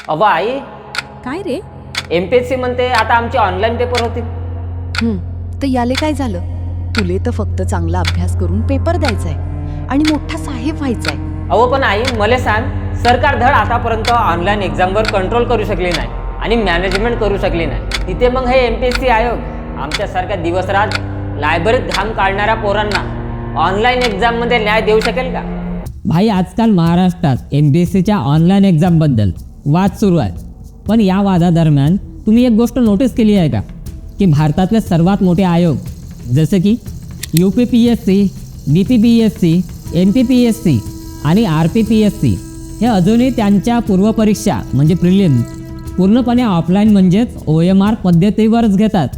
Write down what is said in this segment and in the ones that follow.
अव आई, काय रे? MPSC म्हणते आता आमचे ऑनलाईन पेपर होतील. तर याले काय झालं? तुले तर फक्त चांगला अभ्यास करून पेपर द्यायचाय आणि मोठा साहेब व्हायचाय. अहो पण आई मला सांग, सरकार धड आतापर्यंत ऑनलाईन एक्झामवर कंट्रोल करू शकले नाही आणि मॅनेजमेंट करू शकले नाही. तिथे मग हे MPSC आयोग आमच्यासारख्या दिवसरात लायब्ररीत घाम काढणाऱ्या पोरांना ऑनलाईन एक्झाममध्ये न्याय देऊ शकेल का? भाई, आजकाल महाराष्ट्रात MPSCच्या ऑनलाईन एक्झामबद्दल वाद सुरू आहे. पण या वादादरम्यान तुम्ही एक गोष्ट नोटीस केली आहे का, की भारतातले सर्वात मोठे आयोग जसे की UPPSC, BPPSC, NPPSC आणि RPPSC हे अजूनही त्यांच्या पूर्वपरीक्षा म्हणजे प्रिलिम पूर्णपणे ऑफलाईन म्हणजेच OMR पद्धतीवरच घेतात.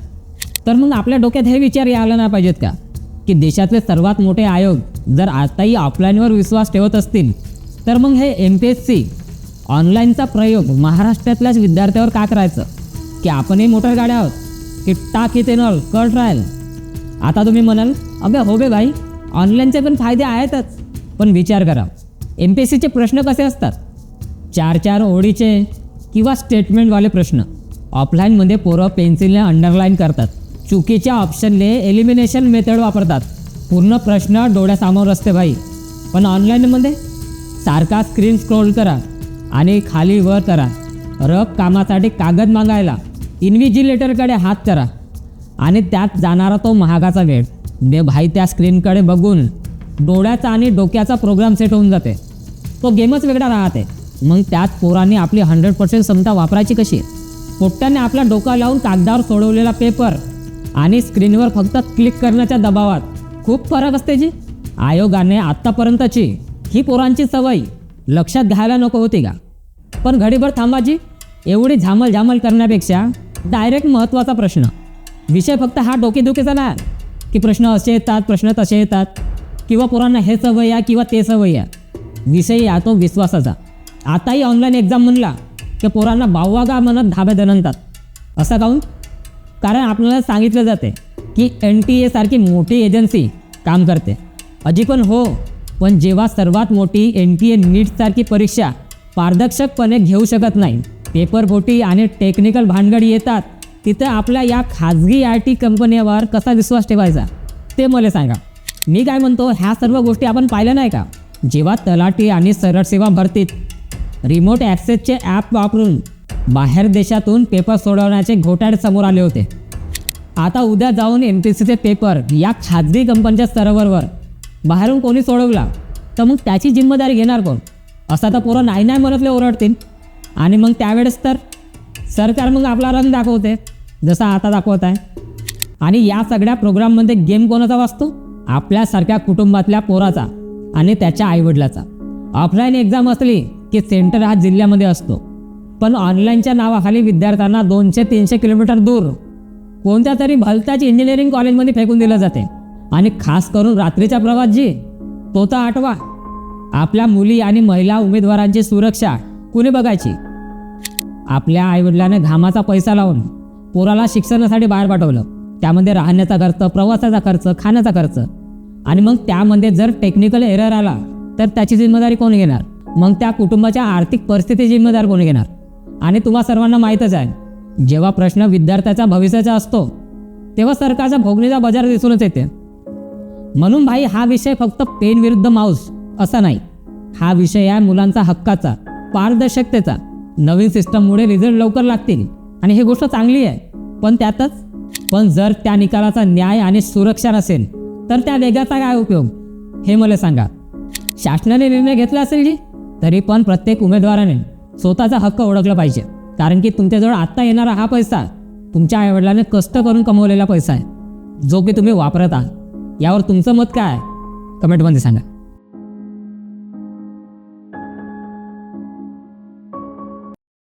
तर मग आपल्या डोक्यात हे विचार यायला नाही पाहिजेत का, की देशातले सर्वात मोठे आयोग जर आताही ऑफलाईनवर विश्वास ठेवत असतील तर मग हे MPSC ऑनलाईनचा प्रयोग महाराष्ट्रातल्याच विद्यार्थ्यावर का करायचं, की आपणही मोटर गाड्या आहोत की टाक इथे नॉल कर ट्रायल. आता तुम्ही म्हणाल, अबे हो बे भाई, ऑनलाईनचे पण फायदे आहेतच. पण विचार करा, MPSCचे प्रश्न कसे असतात? 4-4 ओळीचे किंवा स्टेटमेंटवाले प्रश्न. ऑफलाईनमध्ये पोरं पेन्सिलने अंडरलाईन करतात, चुकीच्या ऑप्शनने एलिमिनेशन मेथड वापरतात, पूर्ण प्रश्न डोळ्यासमोर असते भाई. पण ऑनलाईनमध्ये सारखा स्क्रीन स्क्रोल करा आणि खाली वर करा, रफ कामासाठी कागद मागायला इन्व्हिजिलेटरकडे हात करा आणि त्यात जाणारा तो महागाचा वेळ. बे भाई, त्या स्क्रीनकडे बघून डोळ्याचा आणि डोक्याचा प्रोग्राम सेट होऊन जाते, तो गेमच वेगळा राहते. मग त्यात पोरांनी आपली 100% क्षमता वापरायची कशी? पोट्ट्याने आपला डोका लावून कागदावर सोडवलेला पेपर आणि स्क्रीनवर फक्त क्लिक करण्याच्या दबावात खूप फरक असते. जी आयोगाने आत्तापर्यंतची ही पोरांची सवय लक्षात घ्यायला नको होती का? पण घडीभर थांबाजी, एवढी झामल करण्यापेक्षा डायरेक्ट महत्त्वाचा प्रश्न. विषय फक्त हा डोकेदुखीचा नाही की प्रश्न असे येतात, प्रश्न तसे येतात, किंवा पोरांना हे सवय या किंवा ते सवय या. विषय या तो विश्वासाचा. आताही ऑनलाईन एक्झाम म्हणला की पोरांना बाववागा म्हणत धाब्यात आणतात. असं काहून? कारण आपल्याला सांगितलं जाते की NTA सारखी मोठी एजन्सी काम करते. अजी पण हो, पण जेव्हा सर्वात मोठी NTA NEET सारखी परीक्षा पारदर्शकपणे घेऊ शकत नाही, पेपर फोटी आणि टेक्निकल भानगडी येतात, तिथं आपल्या या खाजगी IT कंपन्यांवर कसा विश्वास ठेवायचा ते मला सांगा. मी काय म्हणतो, ह्या सर्व गोष्टी आपण पाहिल्या नाही का? जेव्हा तलाठी आणि सरळ सेवा भरतीत रिमोट ॲक्सेसचे ॲप वापरून बाहेर देशातून पेपर सोडवण्याचे घोटाळे समोर आले होते. आता उद्या जाऊन MPSCचे पेपर या खाजगी कंपनीच्या सर्व्हरवर बाहेरून कोणी सोडवला तर मग त्याची जिम्मेदारी घेणार कोण? असा तर पोरं नाही म्हणतले ओरडतील. आणि मग त्यावेळेस तर सरकार मग आपला रंग दाखवते, जसा आता दाखवत आहे. आणि या सगळ्या प्रोग्राममध्ये गेम कोणाचा वाचतो? आपल्यासारख्या कुटुंबातल्या पोराचा आणि त्याच्या आईवडिलाचा. ऑफलाईन एक्झाम असली की सेंटर हा जिल्ह्यामध्ये असतो, पण ऑनलाईनच्या नावाखाली विद्यार्थ्यांना 200-300 किलोमीटर दूर कोणत्या तरी भलत्याची इंजिनिअरिंग कॉलेजमध्ये फेकून दिलं जाते. आणि खास करून रात्रीचा प्रवास जी, तो तर आठवा. आपल्या मुली आणि महिला उमेदवारांची सुरक्षा कुणी बघायची? आपल्या आईवडिलांनी घामाचा पैसा लावून पोराला शिक्षणासाठी बाहेर पाठवलं. त्यामध्ये राहण्याचा खर्च, प्रवासाचा खर्च, खाण्याचा खर्च. आणि मग त्यामध्ये जर टेक्निकल एरर आला तर त्याची जिम्मेदारी कोण घेणार? मग त्या कुटुंबाच्या आर्थिक परिस्थिती जिम्मेदार कोण घेणार? आणि तुम्हा सर्वांना माहीतच आहे, जेव्हा प्रश्न विद्यार्थ्याचा भविष्याचा असतो तेव्हा सरकारचा भोगणीचा बाजार दिसूनच येते. म्हणून भाई, हा विषय फक्त पेन विरुद्ध माऊस असा नाही. हा विषय आहे मुलांचा हक्काचा, पारदर्शकतेचा. नवीन सिस्टममुळे रिझल्ट लवकर लागतील आणि ही गोष्ट चांगली आहे. पण जर त्या निकालाचा न्याय आणि सुरक्षा नसेल तर त्या वेगाचा काय उपयोग हे मला सांगा. शासनाने निर्णय घेतला असेल जी, तरी पण प्रत्येक उमेदवाराने स्वतःचा हक्क ओळखला पाहिजे. कारण की तुमच्याजवळ आत्ता येणारा हा पैसा तुमच्या आईवडिलांनी कष्ट करून कमवलेला पैसा आहे, जो की तुम्ही वापरत आहात. यावर तुमचं मत काय आहे? कमेंटमध्ये सांगा.